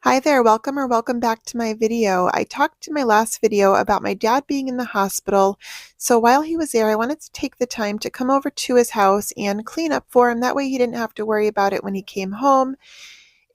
Hi there, welcome or welcome back to my video. I talked in my last video about my dad being in the hospital, so while he was there, I wanted to take the time to come over to his house and clean up for him. That way he didn't have to worry about it when he came home.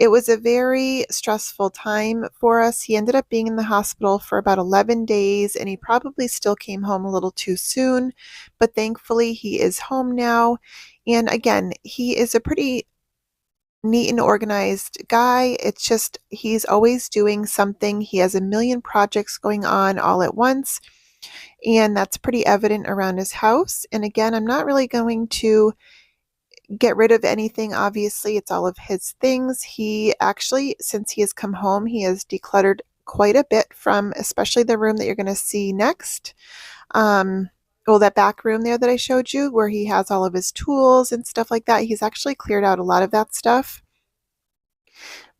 It was a very stressful time for us. He ended up being in the hospital for about 11 days, and he probably still came home a little too soon, but thankfully he is home now. And again, he is a pretty neat and organized guy. It's just he's always doing something. He has a million projects going on all at once, and that's pretty evident around his house. And again, I'm not really going to get rid of anything. Obviously, it's all of his things. He actually, since he has come home, he has decluttered quite a bit from especially the room that you're going to see next. Well, that back room there that I showed you where he has all of his tools and stuff like that. He's actually cleared out a lot of that stuff.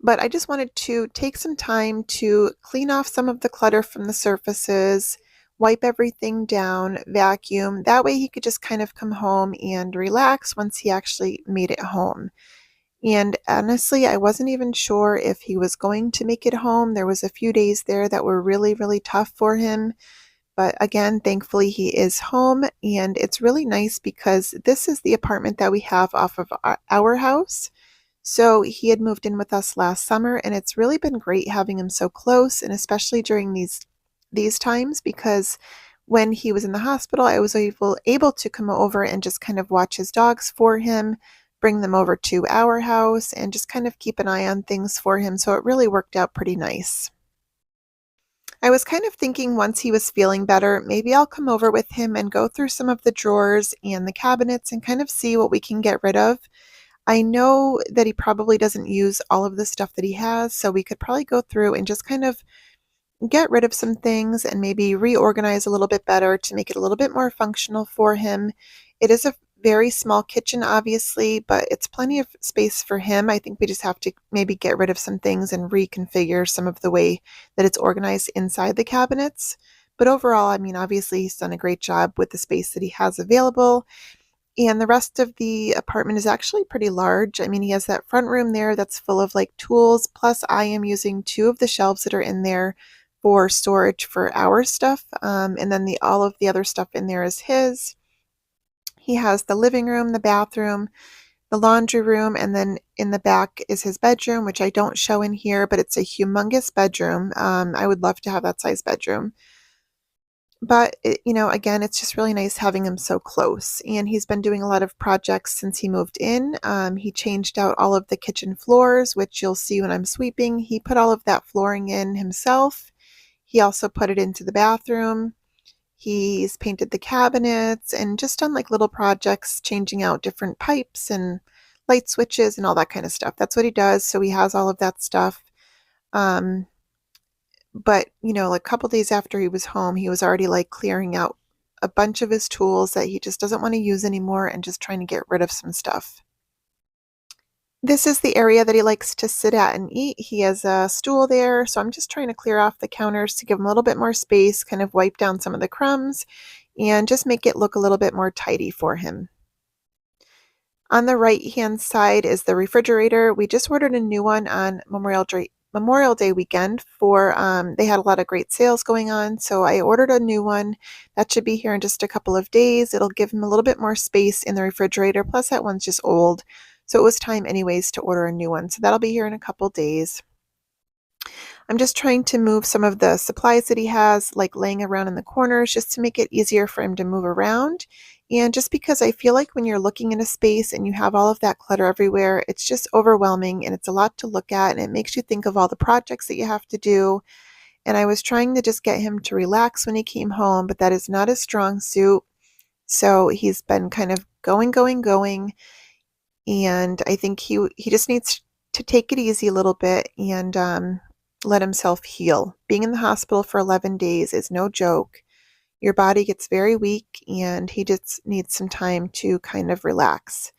But I just wanted to take some time to clean off some of the clutter from the surfaces, wipe everything down, vacuum. That way he could just kind of come home and relax once he actually made it home. And honestly, I wasn't even sure if he was going to make it home. There was a few days there that were really, really tough for him. But again, thankfully he is home, and it's really nice because this is the apartment that we have off of our house. So he had moved in with us last summer, and it's really been great having him so close, and especially during these times, because when he was in the hospital, I was able to come over and just kind of watch his dogs for him, bring them over to our house, and just kind of keep an eye on things for him. So it really worked out pretty nice. I was kind of thinking once he was feeling better, maybe I'll come over with him and go through some of the drawers and the cabinets and kind of see what we can get rid of. I know that he probably doesn't use all of the stuff that he has, so we could probably go through and just kind of get rid of some things and maybe reorganize a little bit better to make it a little bit more functional for him. It is a very small kitchen, obviously, but it's plenty of space for him. I think we just have to maybe get rid of some things and reconfigure some of the way that it's organized inside the cabinets. But overall, I mean, obviously, he's done a great job with the space that he has available. And the rest of the apartment is actually pretty large. I mean, he has that front room there that's full of like tools, plus I am using two of the shelves that are in there for storage for our stuff. And then all of the other stuff in there is his. He has the living room, the bathroom, the laundry room, and then in the back is his bedroom, which I don't show in here, but it's a humongous bedroom. I would love to have that size bedroom. But, again, it's just really nice having him so close. And he's been doing a lot of projects since he moved in. He changed out all of the kitchen floors, which you'll see when I'm sweeping. He put all of that flooring in himself. He also put it into the bathroom. He's painted the cabinets and just done like little projects, changing out different pipes and light switches and all that kind of stuff. That's what he does. So he has all of that stuff. Um, but, like a couple days after he was home, he was already like clearing out a bunch of his tools that he just doesn't want to use anymore and just trying to get rid of some stuff. This is the area that he likes to sit at and eat. He has a stool there, so I'm just trying to clear off the counters to give him a little bit more space, kind of wipe down some of the crumbs, and just make it look a little bit more tidy for him. On the right-hand side is the refrigerator. We just ordered a new one on Memorial Day weekend for, they had a lot of great sales going on, so I ordered a new one. That should be here in just a couple of days. It'll give him a little bit more space in the refrigerator, plus that one's just old, so it was time anyways to order a new one. So that'll be here in a couple days. I'm just trying to move some of the supplies that he has, like laying around in the corners, just to make it easier for him to move around. And just because I feel like when you're looking in a space and you have all of that clutter everywhere, it's just overwhelming and it's a lot to look at, and it makes you think of all the projects that you have to do. And I was trying to just get him to relax when he came home, but that is not his strong suit. So he's been kind of going, going, going. And I think he just needs to take it easy a little bit and let himself heal. Being in the hospital for 11 days is no joke. Your body gets very weak, and he just needs some time to kind of relax.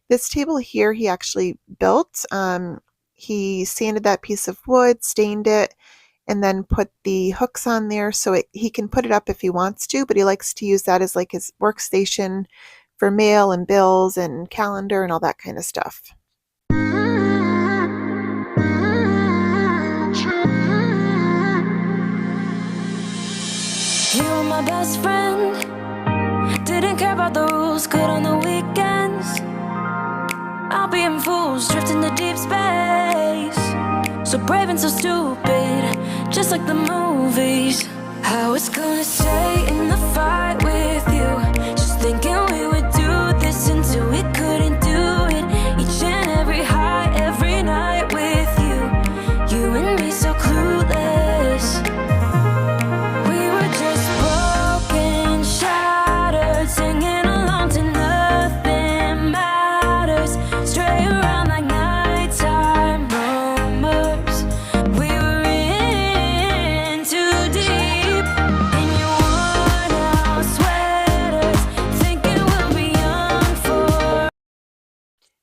This table here he actually built. He sanded that piece of wood, stained it, and then put the hooks on there so he can put it up if he wants to, but he likes to use that as like his workstation for mail and bills and calendar and all that kind of stuff. about the rules, good on the weekends. I'll be in fools, drifting to deep space. So brave and so stupid, just like the movies. I was gonna stay in the fight with you, just thinking we would do this until we couldn't do it. Each and every high, every night with you, you and me so clueless. We were just broken, shattered, singing along to nothing matters. Stray around like nighttime rumors. We were in too deep. In your worn out sweaters, thinking we'll be young for.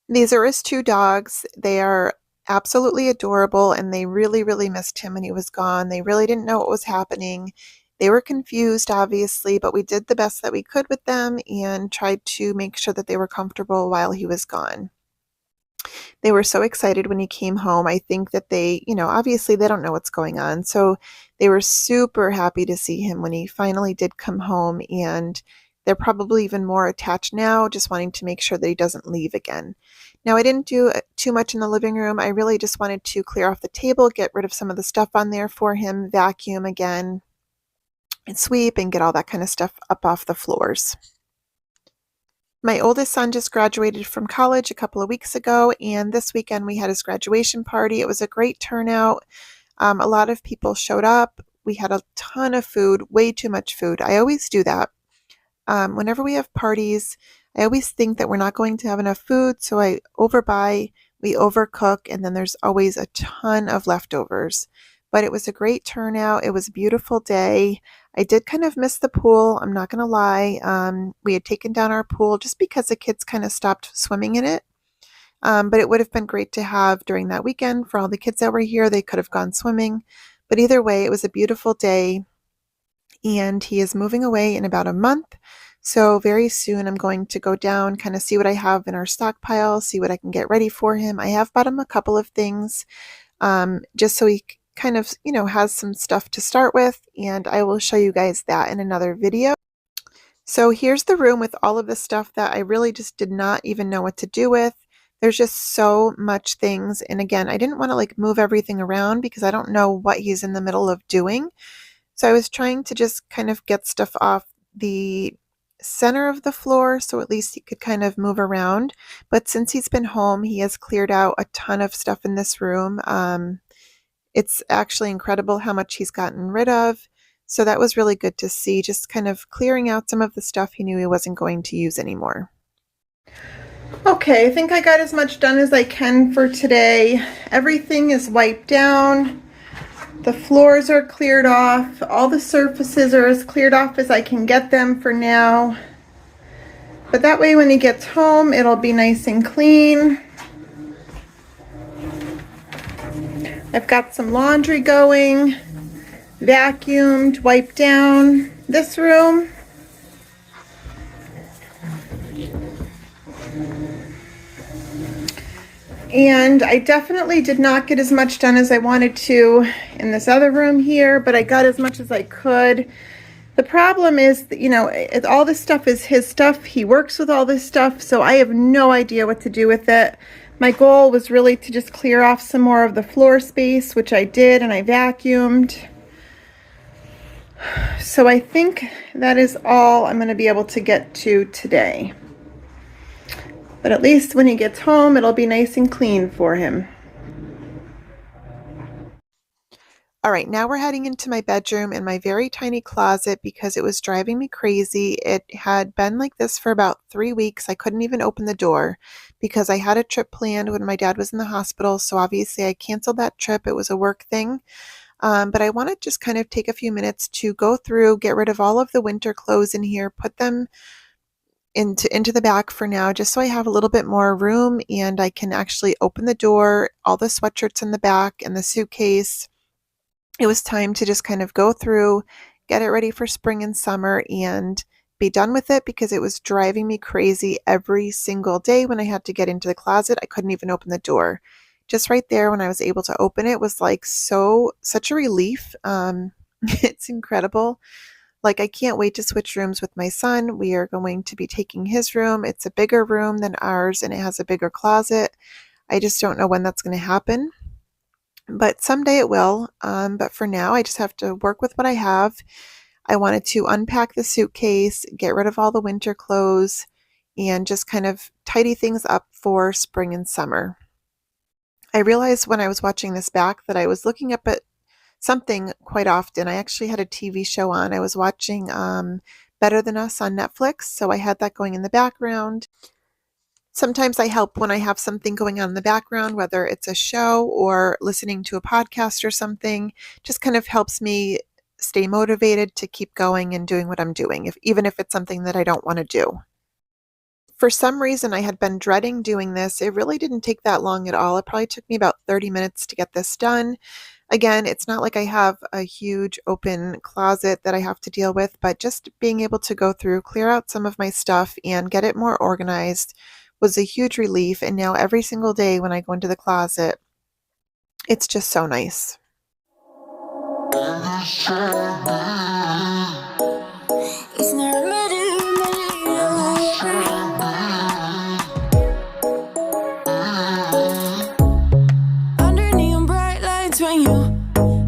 These are his two dogs. They are absolutely adorable, and they really, really missed him when he was gone. They really didn't know what was happening. They were confused, obviously, but we did the best that we could with them and tried to make sure that they were comfortable while he was gone. They were so excited when he came home. I think that they, obviously they don't know what's going on. So they were super happy to see him when he finally did come home, and they're probably even more attached now, just wanting to make sure that he doesn't leave again. Now, I didn't do too much in the living room. I really just wanted to clear off the table, get rid of some of the stuff on there for him, vacuum again, and sweep and get all that kind of stuff up off the floors. My oldest son just graduated from college a couple of weeks ago, and this weekend we had his graduation party. It was a great turnout. A lot of people showed up. We had a ton of food, way too much food. I always do that. Whenever we have parties, I always think that we're not going to have enough food, so I overbuy, we overcook, and then there's always a ton of leftovers. But it was a great turnout. It was a beautiful day. I did kind of miss the pool, I'm not going to lie. We had taken down our pool just because the kids kind of stopped swimming in it. But it would have been great to have during that weekend for all the kids that were here. They could have gone swimming. But either way, it was a beautiful day, and he is moving away in about a month. So very soon I'm going to go down, kind of see what I have in our stockpile, see what I can get ready for him. I have bought him a couple of things, just so he kind of, has some stuff to start with, and I will show you guys that in another video. So here's the room with all of the stuff that I really just did not even know what to do with. There's just so much things, and again, I didn't want to like move everything around because I don't know what he's in the middle of doing. So I was trying to just kind of get stuff off the center of the floor so at least he could kind of move around. But since he's been home, he has cleared out a ton of stuff in this room. It's actually incredible how much he's gotten rid of. So that was really good to see, just kind of clearing out some of the stuff he knew he wasn't going to use anymore. Okay, I think I got as much done as I can for today. Everything is wiped down. The floors are cleared off. All the surfaces are as cleared off as I can get them for now. But that way when he gets home, it'll be nice and clean. I've got some laundry going, vacuumed, wiped down this room. And I definitely did not get as much done as I wanted to in this other room here, but I got as much as I could. The problem is that, all this stuff is his stuff. He works with all this stuff, so I have no idea what to do with it. My goal was really to just clear off some more of the floor space, which I did, and I vacuumed. So I think that is all I'm going to be able to get to today. But at least when he gets home, it'll be nice and clean for him. All right, now we're heading into my bedroom and my very tiny closet because it was driving me crazy. It had been like this for about 3 weeks. I couldn't even open the door because I had a trip planned when my dad was in the hospital. So obviously I canceled that trip. It was a work thing. But I want to just kind of take a few minutes to go through, get rid of all of the winter clothes in here, put them into the back for now, just so I have a little bit more room and I can actually open the door, all the sweatshirts in the back and the suitcase. It was time to just kind of go through, get it ready for spring and summer, and be done with it because it was driving me crazy every single day when I had to get into the closet. I couldn't even open the door. Just right there when I was able to open it was like such a relief. It's incredible. Like, I can't wait to switch rooms with my son. We are going to be taking his room. It's a bigger room than ours and it has a bigger closet. I just don't know when that's going to happen, but someday it will. But for now, I just have to work with what I have. I wanted to unpack the suitcase, get rid of all the winter clothes, and just kind of tidy things up for spring and summer. I realized when I was watching this back that I was looking up at something quite often. I actually had a TV show on. I was watching Better Than Us on Netflix, so I had that going in the background. Sometimes I help when I have something going on in the background, whether it's a show or listening to a podcast or something. Just kind of helps me stay motivated to keep going and doing what I'm doing, even if it's something that I don't want to do. For some reason, I had been dreading doing this. It really didn't take that long at all. It probably took me about 30 minutes to get this done. Again, it's not like I have a huge open closet that I have to deal with, but just being able to go through, clear out some of my stuff, and get it more organized was a huge relief. And now every single day when I go into the closet, it's just so nice. It's not under neon bright lights when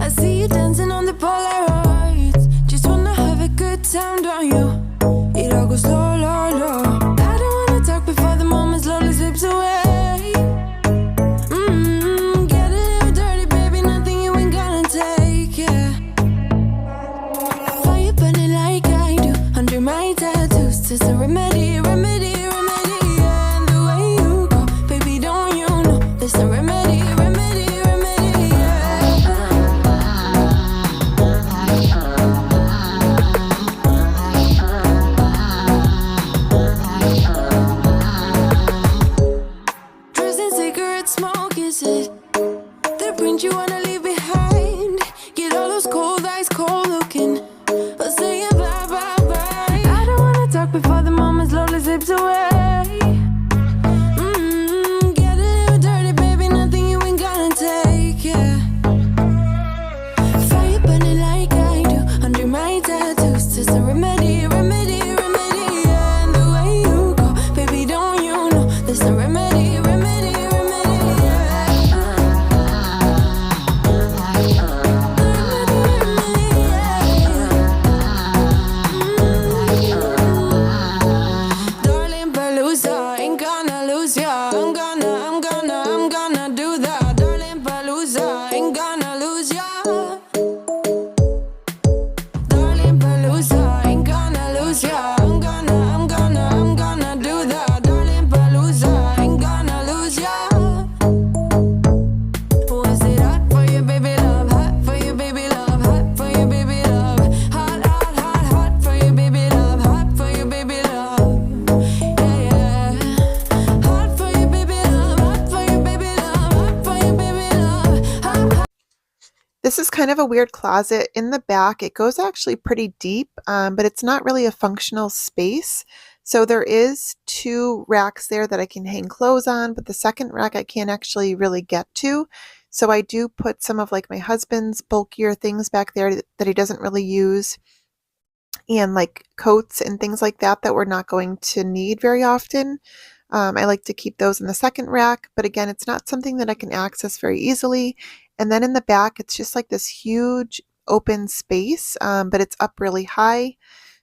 I see you dancing on the Polaroids. Just wanna have a good time, don't you? It all goes low, low, low. I don't wanna talk before the moment slowly slips away. Get a little dirty, baby, nothing you ain't gonna take, yeah. Fire burning like I do under my tattoos. It's a remedy, remedy, remedy, yeah. And the way you go, baby, don't you know there's a remedy, remedy, remedy, yeah. Dressed in cigarette smoke, is it the print you wanna leave behind? Get all those cold eyes cold looking, but say bye, bye, bye. I don't wanna talk before the moment slowly slips away. Get a little dirty, baby, nothing you ain't gonna take, yeah. Fire burning like I do under my tattoos. It's a remedy, remedy, remedy, yeah. And the way you go, baby, don't you know there's a remedy, remedy, remedy, yeah. Darling Palooza, ain't gonna lose ya. I'm gonna do that. Darling Palooza, ain't gonna lose ya. Darling Palooza, ain't gonna lose ya. I'm gonna do that. Darling Palooza, ain't gonna lose ya. Was it hot for you, baby love? Hot for you, baby love. Hot for you, baby love. Hot, hot, hot, hot for you, baby love. Hot for you, baby love. Yeah, yeah. Hot for you, baby love. Hot for you, baby love. Hot for you, baby love. Hot, hot. This is kind of a weird closet. In the back, it goes actually pretty deep, but it's not really a functional space. So there is 2 racks there that I can hang clothes on, but the second rack I can't actually really get to. So I do put some of like my husband's bulkier things back there that he doesn't really use, and like coats and things like that that we're not going to need very often. I like to keep those in the second rack, but again, it's not something that I can access very easily. And then in the back, it's just like this huge open space, but it's up really high.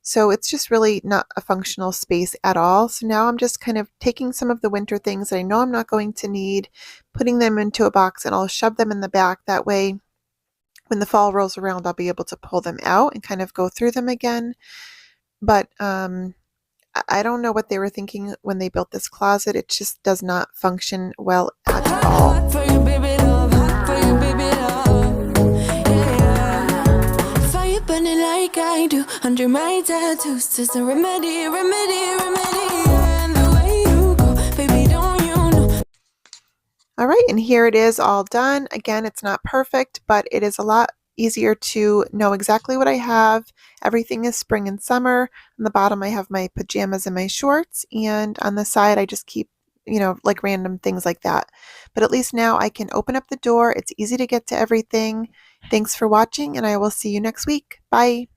So it's just really not a functional space at all. So now I'm just kind of taking some of the winter things that I know I'm not going to need, putting them into a box, and I'll shove them in the back. That way, when the fall rolls around, I'll be able to pull them out and kind of go through them again. But I don't know what they were thinking when they built this closet. It just does not function well at all. Hot for you, baby love. Hot for you, baby love. Yeah, yeah. Fire burning like I do under my tattoos. It's a remedy, remedy, remedy, yeah. And the way you go, baby, don't you know? All right, and here it is all done. Again, it's not perfect, but it is a lot easier to know exactly what I have. Everything is spring and summer. On the bottom, I have my pajamas and my shorts, and on the side, I just keep, like random things like that. But at least now I can open up the door. It's easy to get to everything. Thanks for watching, and I will see you next week. Bye.